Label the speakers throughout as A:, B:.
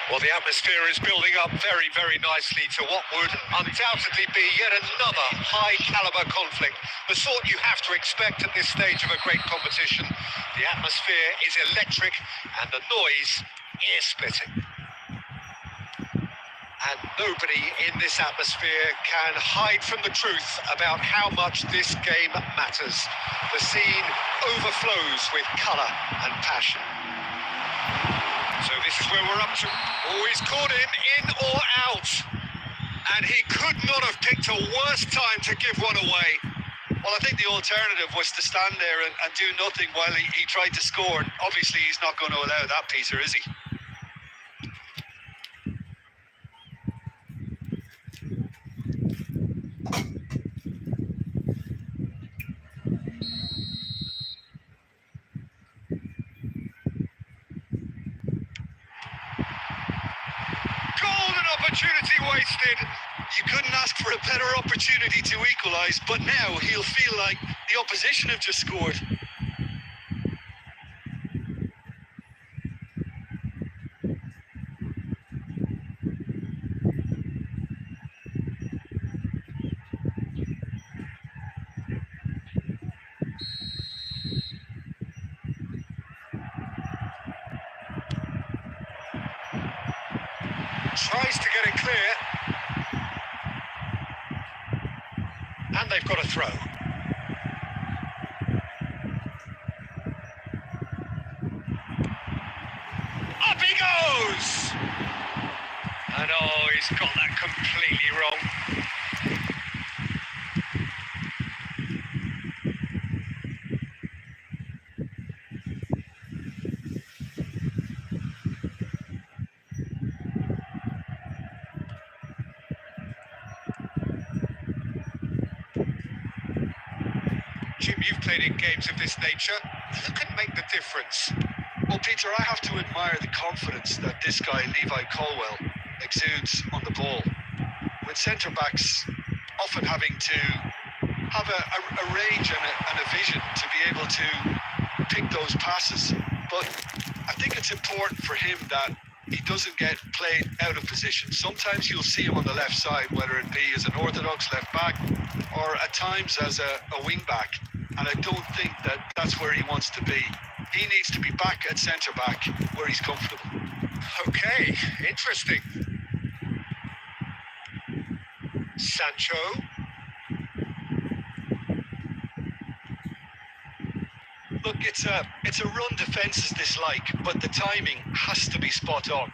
A: Well, the atmosphere is building up very, very nicely to what would undoubtedly be yet another high-caliber conflict, the sort you have to expect at this stage of a great competition. The atmosphere is electric and the noise ear-splitting. And nobody in this atmosphere can hide from the truth about how much this game matters. The scene overflows with colour and passion. So this is where we're up to. Oh, he's caught him in or out. And he could not have picked a worse time to give one away.
B: Well, I think the alternative was to stand there and do nothing while he tried to score. Obviously, he's not going to allow that, Peter, is he?
A: Opportunity wasted.
B: You couldn't ask for a better opportunity to equalise, but now he'll feel like the opposition have just scored.
A: Tries to get it clear. And they've got a throw. Up he goes! And oh, he's got that completely wrong. Jim, you've played in games of this nature. Who can make the difference?
B: Well, Peter, I have to admire the confidence that this guy, Levi Colwell, exudes on the ball. With centre-backs often having to have a range and a vision to be able to pick those passes. But I think it's important for him that he doesn't get played out of position. Sometimes you'll see him on the left side, whether it be as an orthodox left back or at times as a wing back. And I don't think that that's where he wants to be. He needs to be back at centre back where he's comfortable.
A: Okay, interesting. Sancho.
B: Look, it's a run defences dislike, but the timing has to be spot on.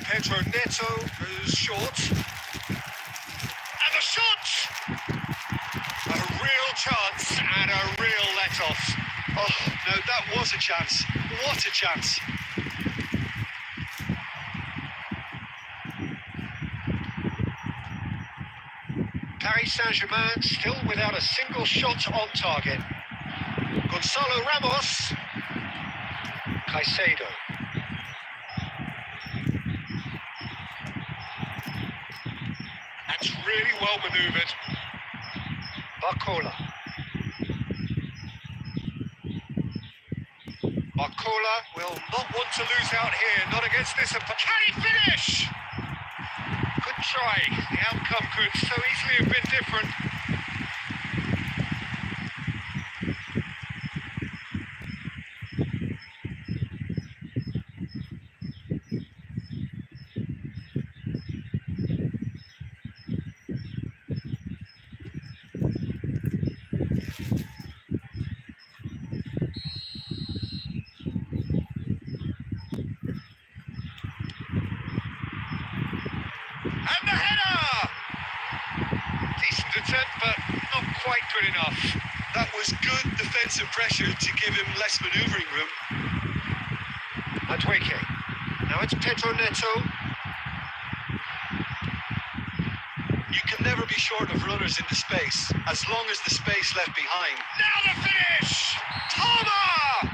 A: Pedro Neto is short. And the shot! A real chance and a real let-off.
B: Oh, no, that was a chance. What a chance.
A: Paris Saint-Germain still without a single shot on target. Gonzalo Ramos. Caicedo. That's really well manoeuvred. Barcola. Barcola will not want to lose out here, not against this. Can he finish? Good try. The outcome could so easily have been different. And the header! Decent attempt, but not quite good enough.
B: That was good defensive pressure to give him less manoeuvring room.
A: Madueke. Now it's Pedro Neto.
B: You can never be short of runners in the space, as long as the space left behind.
A: Now the finish! Palmer!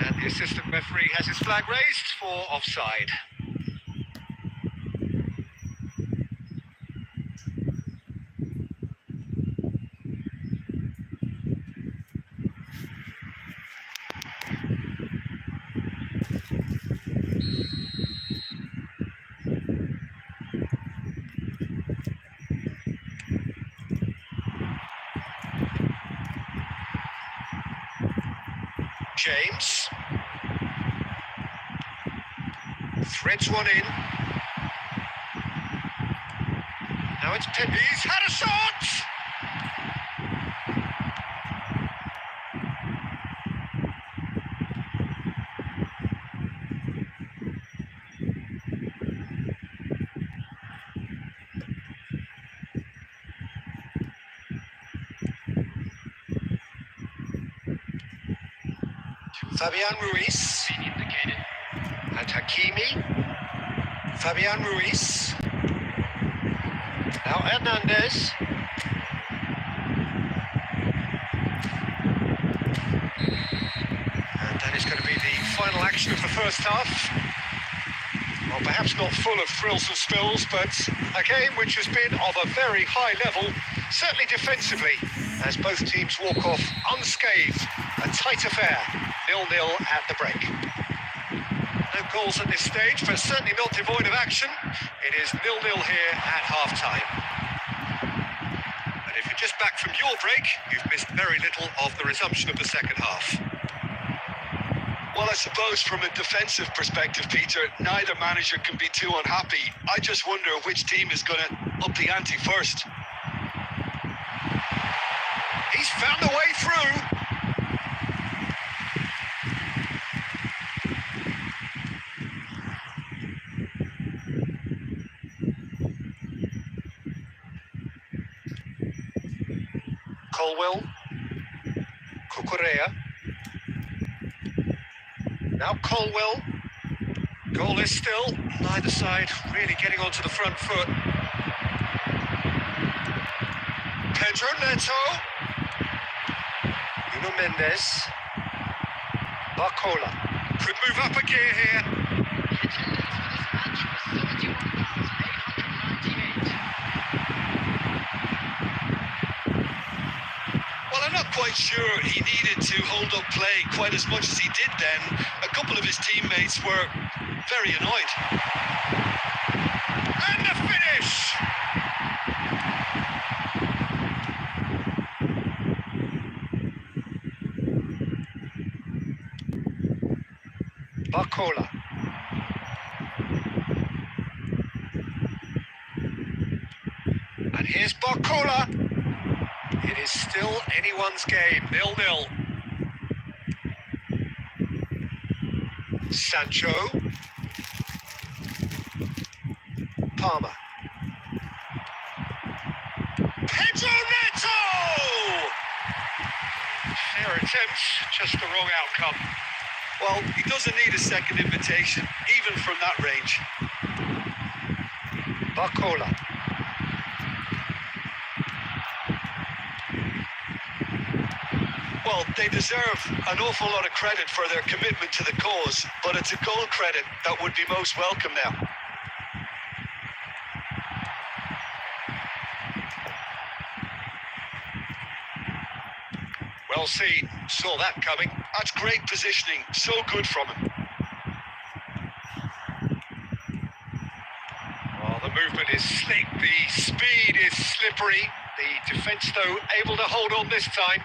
A: And the assistant referee has his flag raised for offside. James threads one in. Now it's Pepe. He's had a shot! Fabian Ruiz and Hakimi. Fabian Ruiz. Now Hernandez. And that is going to be the final action of the first half. Well, perhaps not full of thrills and spills, but a game which has been of a very high level, certainly defensively, as both teams walk off unscathed. A tight affair. 0-0 at the break. No goals at this stage, but certainly not devoid of action. It is 0-0 here at half-time. And if you're just back from your break, you've missed very little of the resumption of the second half.
B: Well, I suppose from a defensive perspective, Peter, neither manager can be too unhappy. I just wonder which team is going to up the ante first.
A: He's found a way through. Colwell, Cucurella. Now Colwell. Goal is still. Neither side really getting onto the front foot. Pedro Neto. Nuno Mendes. Barcola. Could move up a gear here.
B: I'm not quite sure he needed to hold up play quite as much as he did then. A couple of his teammates were very annoyed.
A: And the finish! Barcola. And here's Barcola. It is still anyone's game, 0-0. Sancho. Palmer. Pedro Neto! Fair attempt, just the wrong outcome.
B: Well, he doesn't need a second invitation, even from that range.
A: Barcola.
B: Well, they deserve an awful lot of credit for their commitment to the cause, but it's a goal credit that would be most welcome now.
A: Well seen, saw that coming.
B: That's great positioning, so good from him.
A: Well, the movement is slick, the speed is slippery. The defence, though, able to hold on this time.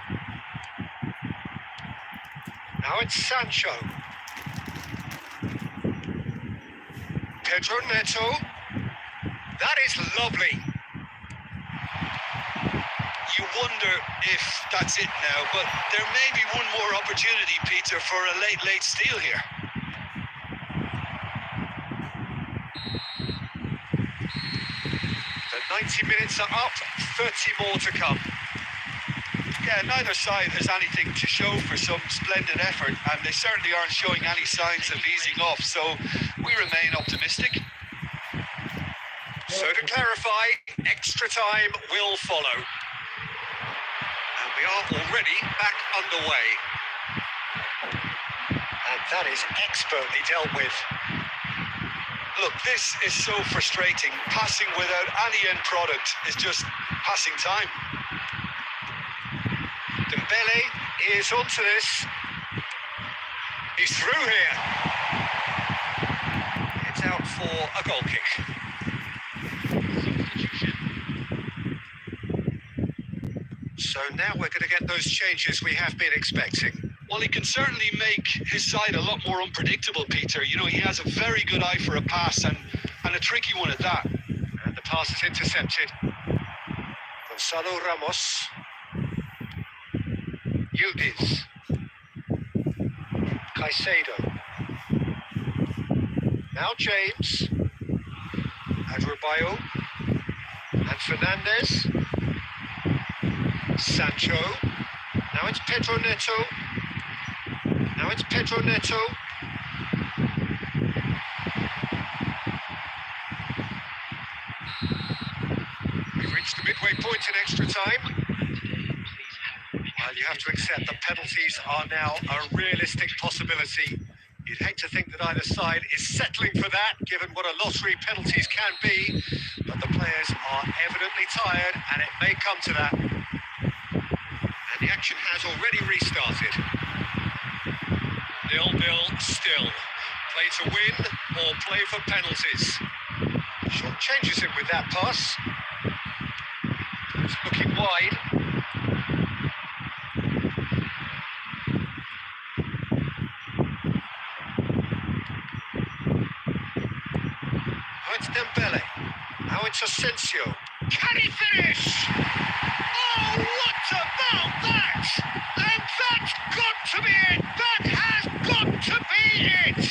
A: Now it's Sancho. Pedro Neto. That is lovely.
B: You wonder if that's it now, but there may be one more opportunity, Peter, for a late steal here.
A: The 90 minutes are up, 30 more to come.
B: Yeah, neither side has anything to show for some splendid effort, and they certainly aren't showing any signs of easing off, so we remain optimistic.
A: So to clarify, extra time will follow. And we are already back underway. And that is expertly dealt with.
B: Look, this is so frustrating. Passing without any end product is just passing time.
A: Dembele is onto this. He's through here. It's out for a goal kick. So now we're going to get those changes we have been expecting.
B: Well, he can certainly make his side a lot more unpredictable, Peter. You know, he has a very good eye for a pass and a tricky one at that.
A: And the pass is intercepted. Gonzalo Ramos. Yildiz. Caicedo. Now James. Adrabayo. And Fernandez. Sancho. Now it's Pedro Neto. Now it's Pedro Neto. We've reached the midway point in extra time. Well, you have to accept that penalties are now a realistic possibility. You'd hate to think that either side is settling for that, given what a lottery penalties can be, but the players are evidently tired, and it may come to that. And the action has already restarted. 0-0 still. Play to win or play for penalties. Short changes him with that pass. It's looking wide. Now it's Dembele. Now it's Asensio. Can he finish? Oh, what about that? And that's got to be it! That has got to be it!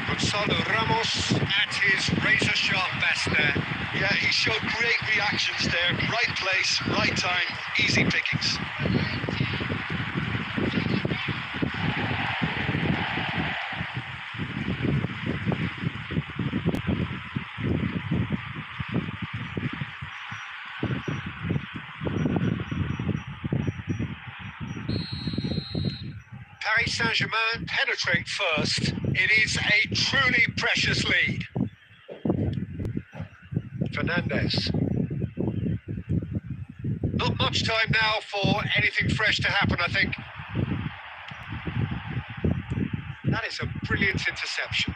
A: Gonzalo Ramos at his razor-sharp best there.
B: Yeah, he showed great reactions there. Right place, right time, easy pickings.
A: Paris Saint-Germain penetrate first. It is a truly precious lead. Fernandez. Not much time now for anything fresh to happen, I think. That is a brilliant interception.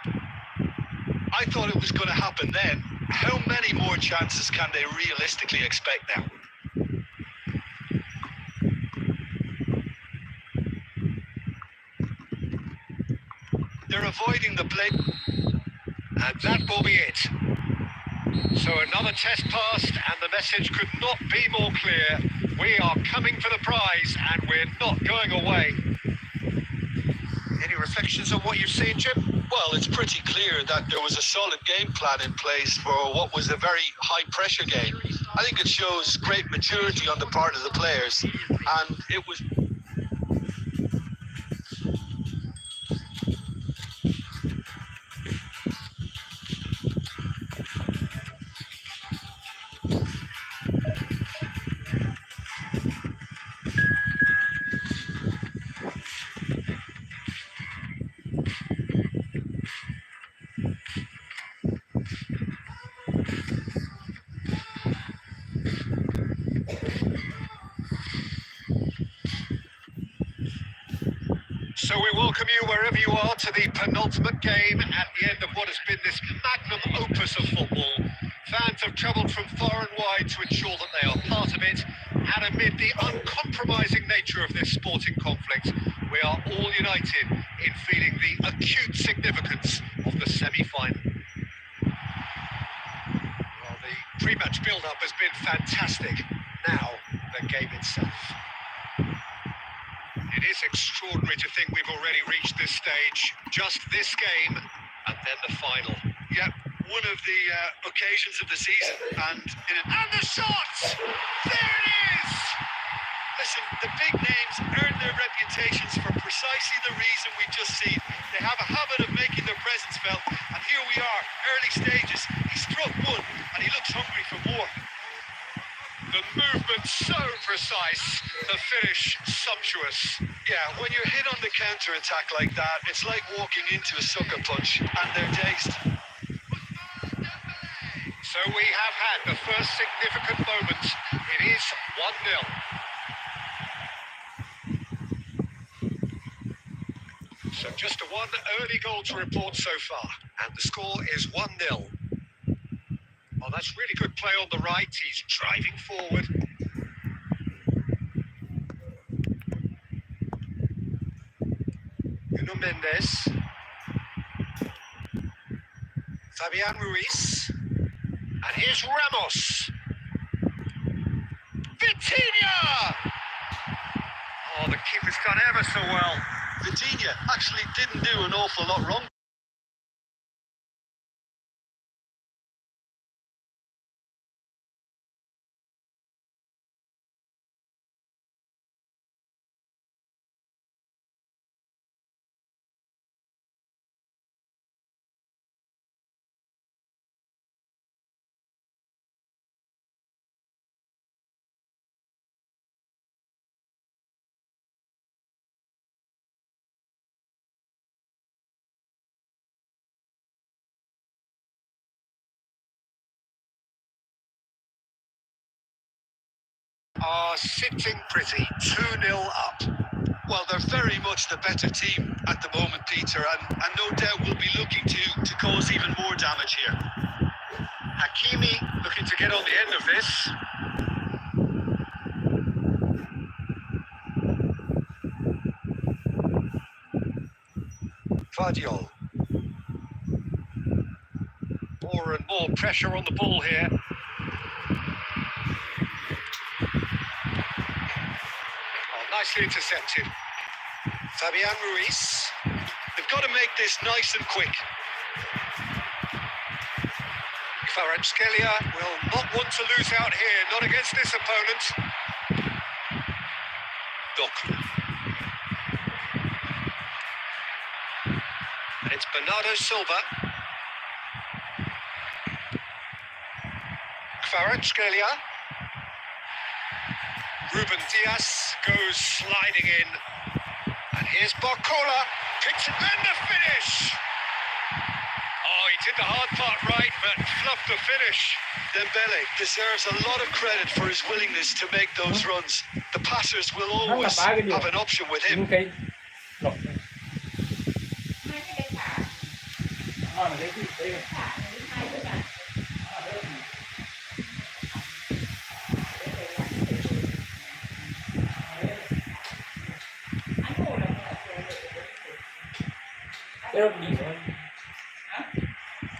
B: I thought it was going to happen then. How many more chances can they realistically expect now? They're avoiding the play.
A: And that will be it. So another test passed, and the message could not be more clear. We are coming for the prize, and we're not going away. Any reflections on what you've seen, Jim?
B: Well, it's pretty clear that there was a solid game plan in place for what was a very high-pressure game. I think it shows great maturity on the part of the players, and it was...
A: So we welcome you wherever you are to the penultimate game at the end of what has been this magnum opus of football. Fans have travelled from far and wide to ensure that they are part of it, and amid the uncompromising nature of this sporting conflict, we are all united in feeling the acute significance of the semi-final. Well, the pre-match build-up has been fantastic. Now, the game itself. It is extraordinary to think we've already reached this stage. Just this game, and then the final.
B: Yeah, one of the occasions of the season, and
A: the shot! There it is!
B: Listen, the big names earn their reputations for precisely the reason we just seen. They have a habit of making their presence felt, and here we are, early stages. He struck one, and he looks hungry for more.
A: The movement so precise, the finish sumptuous.
B: Yeah, when you're hit on the counter-attack like that, it's like walking into a sucker punch, and they're dazed.
A: So we have had the first significant moment. It is 1-0. So just one early goal to report so far, and the score is 1-0. Oh, that's really good play on the right. He's driving forward. Nuno Mendes. Fabian Ruiz. And here's Ramos. Vitinha! Oh, the keeper's done ever so well.
B: Vitinha actually didn't do an awful lot wrong.
A: Are sitting pretty, 2-0 up.
B: Well, they're very much the better team at the moment, Peter, and no doubt will be looking to cause even more damage here.
A: Hakimi looking to get on the end of this. Vardiol. More and more pressure on the ball here. Nicely intercepted. Fabian Ruiz.
B: They've got to make this nice and quick.
A: Kvaratskhelia will not want to lose out here, not against this opponent. Doku. And it's Bernardo Silva. Kvaratskhelia. Ruben Dias goes sliding in. And here's Barcola. Picks it and the finish! Oh, he did the hard part right, but fluffed the finish.
B: Dembele deserves a lot of credit for his willingness to make those runs. The passers will always have an option with him.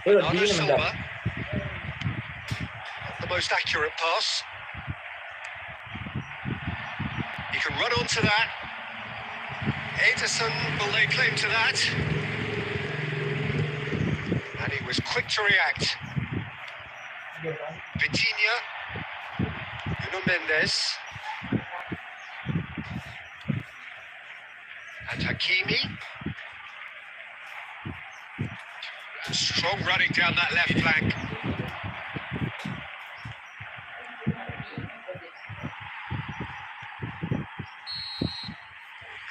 A: Bernardo Silva. The most accurate pass. He can run onto that. Ederson will lay claim to that. And he was quick to react. Vitinha. Nuno Mendes. And Hakimi. Strong running down that left flank.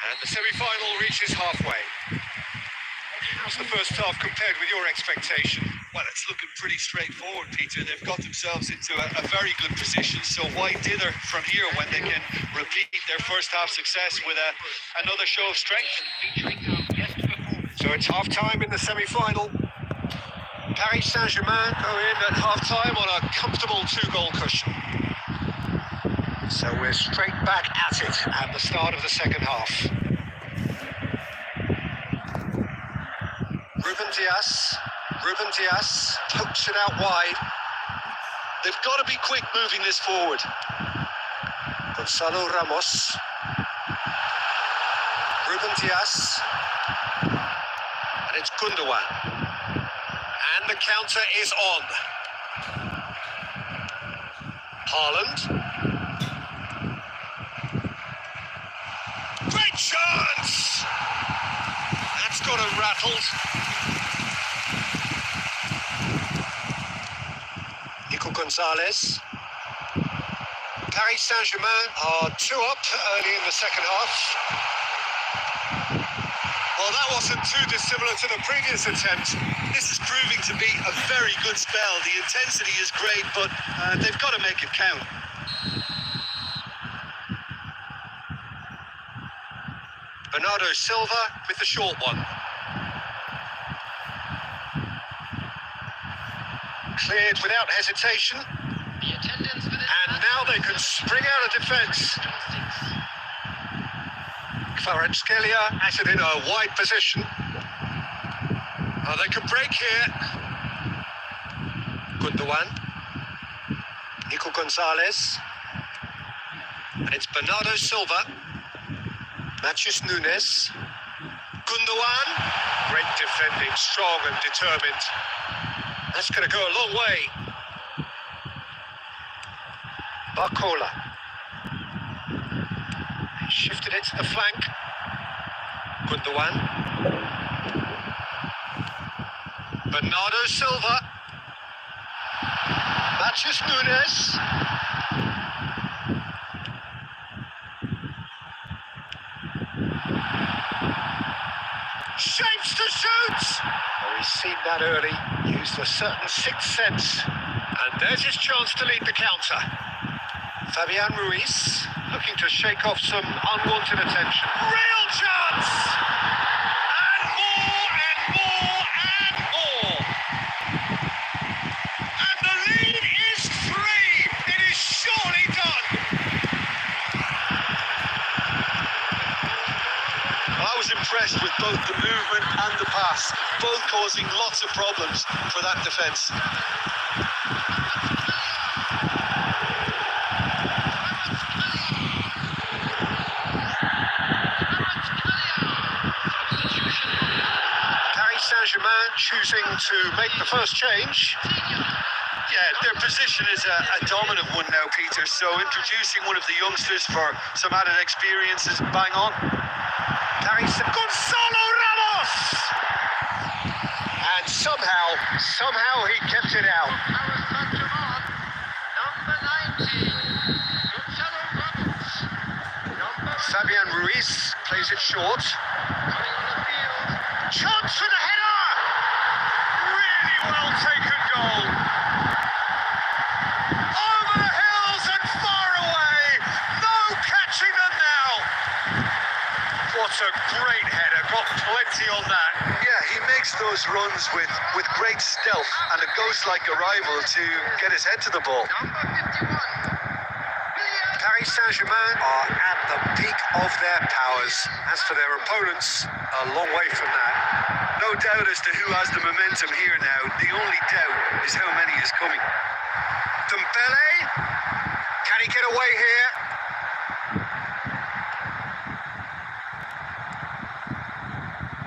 A: And the semi-final reaches halfway. How's the first half compared with your expectation?
B: Well, it's looking pretty straightforward, Peter. They've got themselves into a very good position, so why dither from here when they can repeat their first half success with another show of strength?
A: So it's half-time in the semi-final. Paris Saint-Germain go in at half-time on a comfortable 2-goal cushion. So we're straight back at it at the start of the second half. Ruben Dias pokes it out wide.
B: They've got to be quick moving this forward.
A: Gonzalo Ramos. Ruben Dias. And it's Gundogan. And the counter is on. Haaland. chance! That's got him rattled. Nico Gonzalez. Paris Saint-Germain are 2 up early in the second half. Well, that wasn't too dissimilar to the previous attempt.
B: This is proving to be a very good spell. The intensity is great, but they've got to make it count.
A: Bernardo Silva with the short one. Cleared without hesitation. And now they can spring out of defence. Kvaratskhelia has it in a wide position. Oh, they can break here. Gundogan. Nico Gonzalez. And it's Bernardo Silva. Matheus Nunes. Gundogan. Great defending, strong and determined. That's going to go a long way. Barcola. Shifted it to the flank. Gundogan. Bernardo Silva. Matheus Nunes. Shapes to shoot! Oh, he's seen that early, used a certain sixth sense. And there's his chance to lead the counter. Fabian Ruiz looking to shake off some unwanted attention. Real chance! And more and more and more! And the lead is 3! It is surely done!
B: I was impressed with both the movement and the pass, both causing lots of problems for that defence.
A: Paris Saint-Germain choosing to make the first change.
B: Yeah, their position is a dominant one now, Peter, so introducing one of the youngsters for some added experience is bang on.
A: Paris, Gonzalo Ramos! And somehow he kept it out. Fabian Ruiz plays it short. Chance for the header! Really well taken goal. Over the hills and far away. No catching them now. What a great header, got plenty on that.
B: Yeah, he makes those runs with great stealth and a ghost-like arrival to get his head to the ball.
A: Paris Saint-Germain are at the peak of their powers. As for their opponents, a long way from that.
B: No doubt as to who has the momentum here now. The only doubt is how many is coming.
A: Dembele, can he get away here?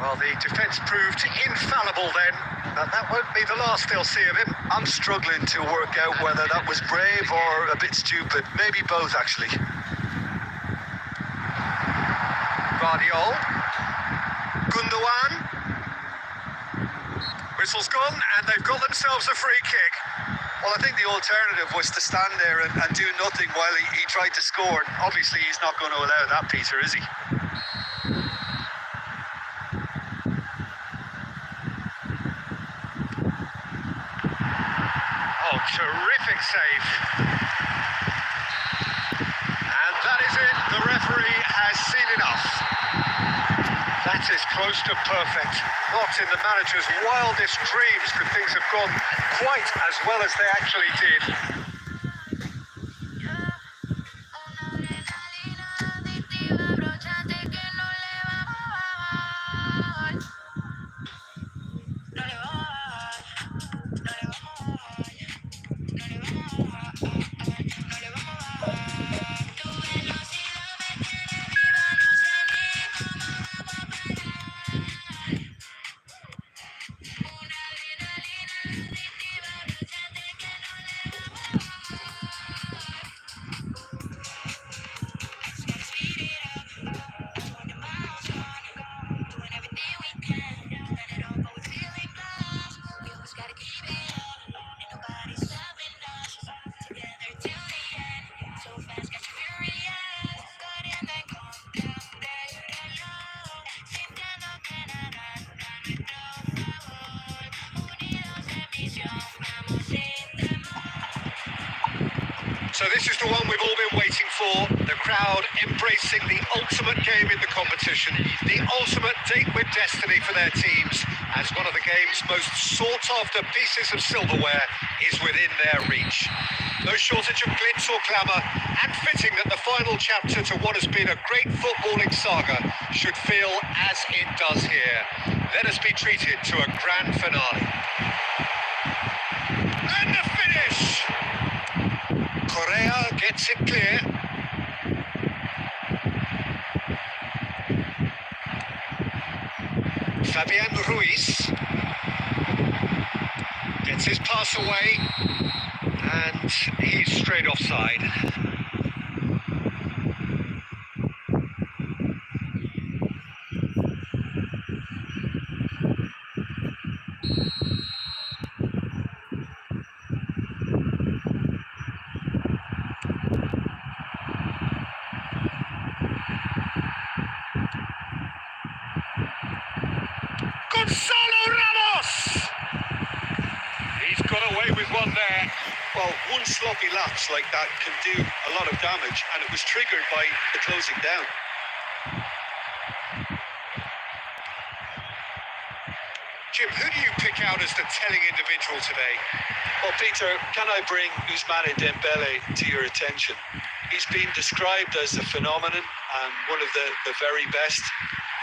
A: Well, the defence proved infallible then, but that won't be the last they'll see of him.
B: I'm struggling to work out whether that was brave or a bit stupid. Maybe both, actually.
A: Guardiol. Gundogan. Whistle's gone, and they've got themselves a free kick.
B: Well, I think the alternative was to stand there and do nothing while he tried to score. Obviously, he's not going to allow that, Peter, is he?
A: Oh, terrific save. And that is it. The referee has seen enough. That is close to perfect. Not in the manager's wildest dreams could things have gone quite as well as they actually did. So this is the one we've all been waiting for. The crowd embracing the ultimate game in the competition, the ultimate date with destiny for their teams, as one of the game's most sought-after pieces of silverware is within their reach. No shortage of glitz or glamour, and fitting that the final chapter to what has been a great footballing saga should feel as it does here. Let us be treated to a grand finale. And the finish! Correa gets it clear. Fabian Ruiz gets his pass away, and he's straight offside. Gonzalo Ramos! He's got away with one there.
B: Well, one sloppy lapse like that can do a lot of damage, and it was triggered by the closing down.
A: Jim, who do you pick out as the telling individual today?
B: Well, Peter, can I bring Ousmane Dembele to your attention? He's been described as a phenomenon and one of the very best.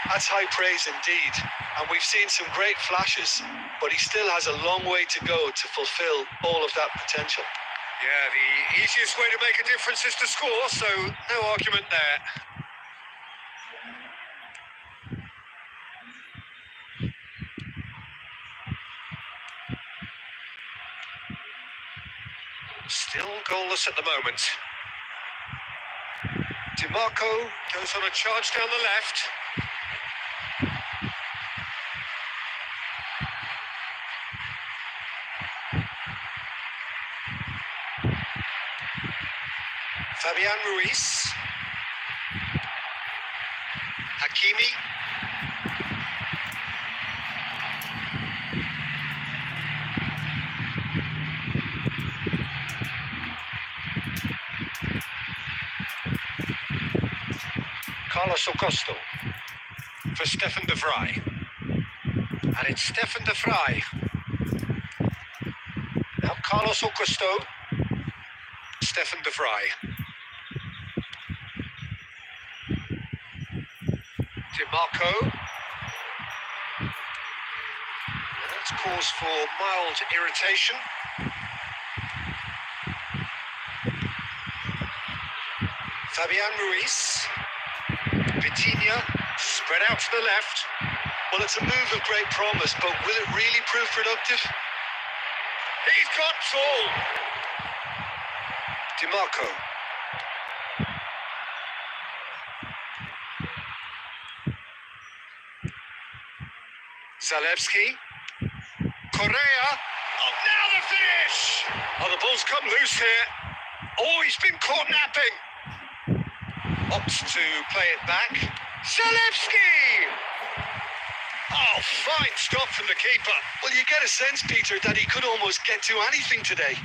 B: That's high praise indeed, and we've seen some great flashes, but he still has a long way to go to fulfill all of that potential.
A: Yeah, the easiest way to make a difference is to score, so no argument there. Still goalless at the moment. DiMarco goes on a charge down the left. Fabian Ruiz. Hakimi. Carlos Augusto for Stefan de Vrij. And it's Stefan de Vrij. Now Carlos Augusto. Stefan de Vrij. DiMarco. That's cause for mild irritation. Fabian Ruiz. Vitinha, spread out to the left.
B: Well, it's a move of great promise, but will it really prove productive?
A: He's got tall. DiMarco. Zalewski. Correa. Oh, now the finish! Oh, the ball's come loose here. Oh, he's been caught napping. Opts to play it back. Zalewski! Oh, fine stop from the keeper.
B: Well, you get a sense, Peter, that he could almost get to anything today.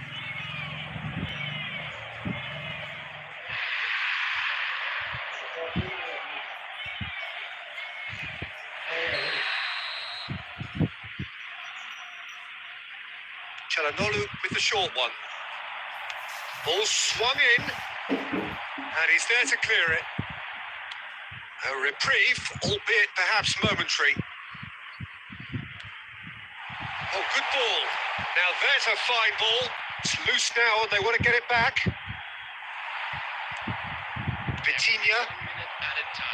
A: Çalhanoğlu with the short one. Ball swung in, and he's there to clear it. A reprieve, albeit perhaps momentary. Oh, good ball. Now there's a fine ball. It's loose now, and they want to get it back. Vitinha.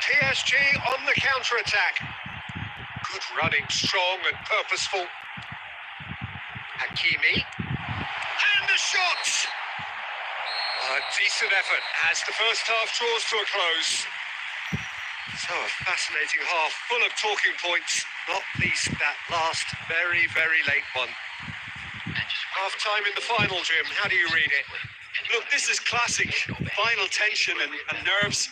A: PSG on the counter-attack. Good running, strong and purposeful. Hakimi. And the shot! A decent effort as the first half draws to a close. So a fascinating half, full of talking points, not least that last very, very late one. Half-time in the final, Jim. How do you read it?
B: Look, this is classic final tension and nerves.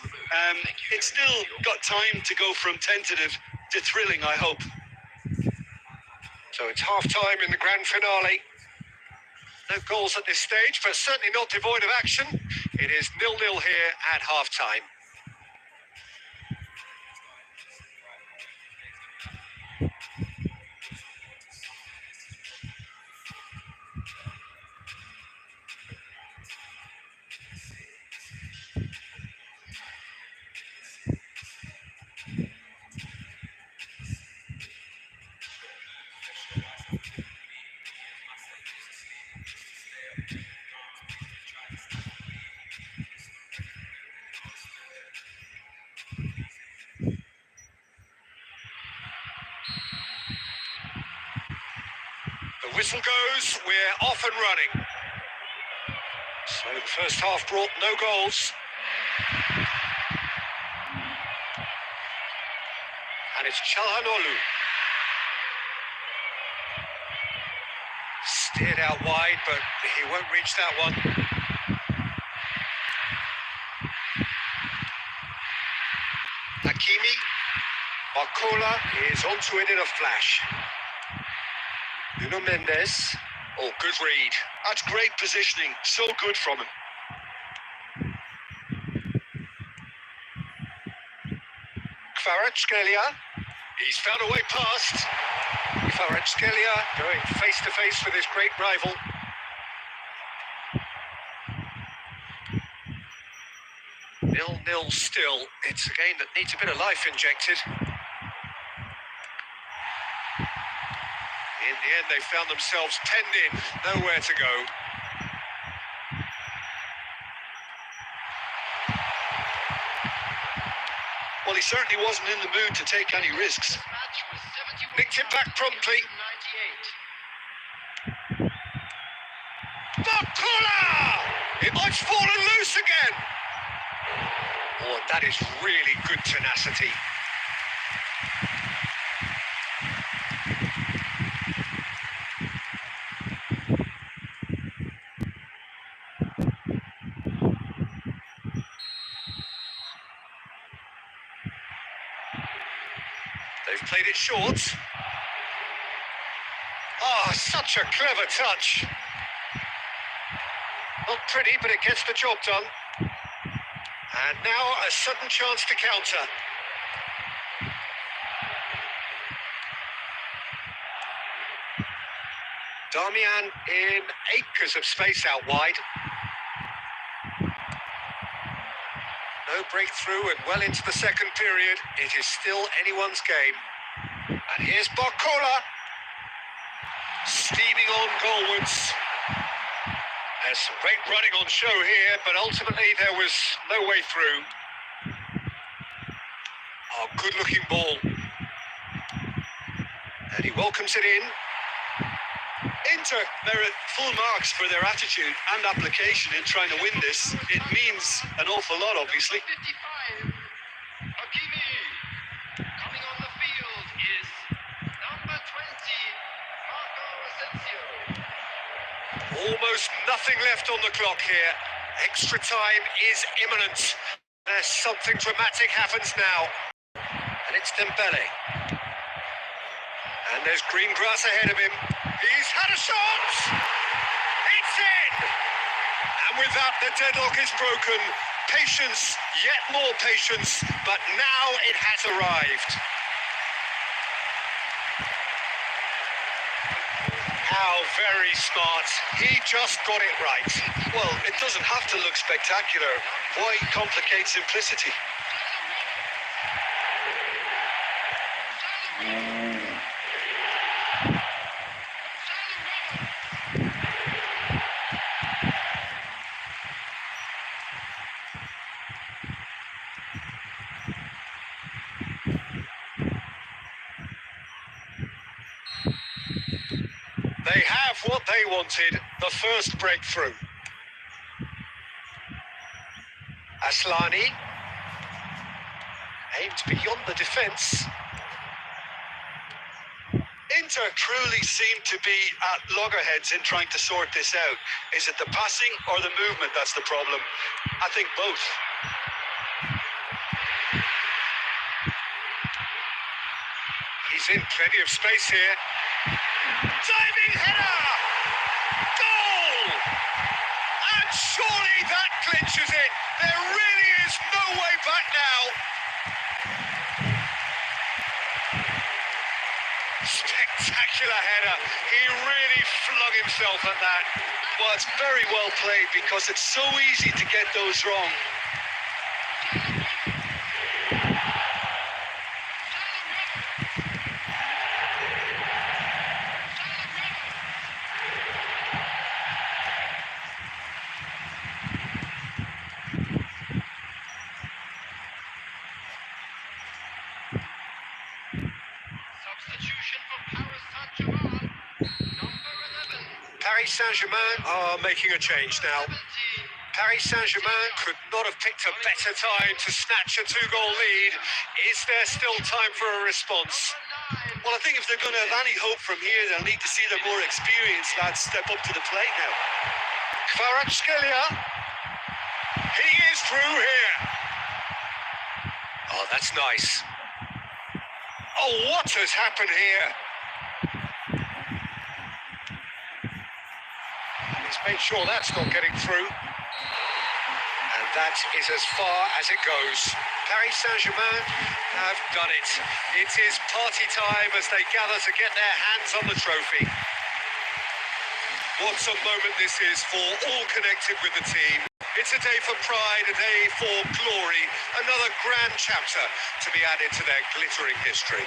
B: It's still got time to go from tentative to thrilling, I hope.
A: So it's half-time in the grand finale. No goals at this stage, but certainly not devoid of action. It is 0-0 here at half-time. The whistle goes, we're off and running. So the first half brought no goals. And it's Çalhanoğlu. Steered out wide, but he won't reach that one. Hakimi. Barcola is onto it in a flash. Nuno Mendes. Oh, good read.
B: That's great positioning. So good from him.
A: Kvaratskhelia. He's found a way past. Kvaratskhelia going face to face with his great rival. Nil-nil still. It's a game that needs a bit of life injected. In the end, they found themselves penned in, nowhere to go.
B: Well, he certainly wasn't in the mood to take any risks.
A: Nicked it back promptly. Barcola! It might fallen loose again. Oh, that is really good tenacity. They've played it short. Oh, such a clever touch. Not pretty, but it gets the job done. And now a sudden chance to counter. Darmian in acres of space out wide. No breakthrough and well into the second period. It is still anyone's game. And here's Barcola. Steaming on goalwards. There's some great running on show here, but ultimately there was no way through. Oh, good-looking ball. And he welcomes it in.
B: Inter merit full marks for their attitude and application in trying to win this. It means an awful lot, obviously.
C: 55. Hakimi. Coming on the field is number 20, Marco Asensio.
A: Almost nothing left on the clock here. Extra time is imminent. There's something dramatic happens now. And it's Dembele. And there's green grass ahead of him. He's had a shot! It's in! And with that, the deadlock is broken. Patience, yet more patience, but now it has arrived. How very smart. He just got it right.
B: Well, it doesn't have to look spectacular. Why complicate simplicity?
A: They have what they wanted, the first breakthrough. Aslani aimed beyond the defence.
B: Inter truly seem to be at loggerheads in trying to sort this out. Is it the passing or the movement that's the problem? I think both.
A: He's in plenty of space here. Diving header! Goal! clinches it. There really is no way back now. Spectacular header. He really flung himself at that.
B: Well, it's very well played because it's so easy to get those wrong.
C: Substitution for Paris Saint-Germain. Number 11.
A: Paris Saint-Germain are making a change now.
C: 17.
A: Paris Saint-Germain could not have picked a better time to snatch a two-goal lead. Is there still time for a response?
C: Number 9.
B: Well, I think if they're going to have any hope from here, they'll need to see their more experienced lads step up to the plate now.
A: Kvaratskhelia. He is through here. Oh, that's nice. Oh, what has happened here? And he's made sure that's not getting through. And that is as far as it goes. Paris Saint-Germain have done it. It is party time as they gather to get their hands on the trophy. What a moment this is for all connected with the team. It's a day for pride, a day for glory, another grand chapter to be added to their glittering history.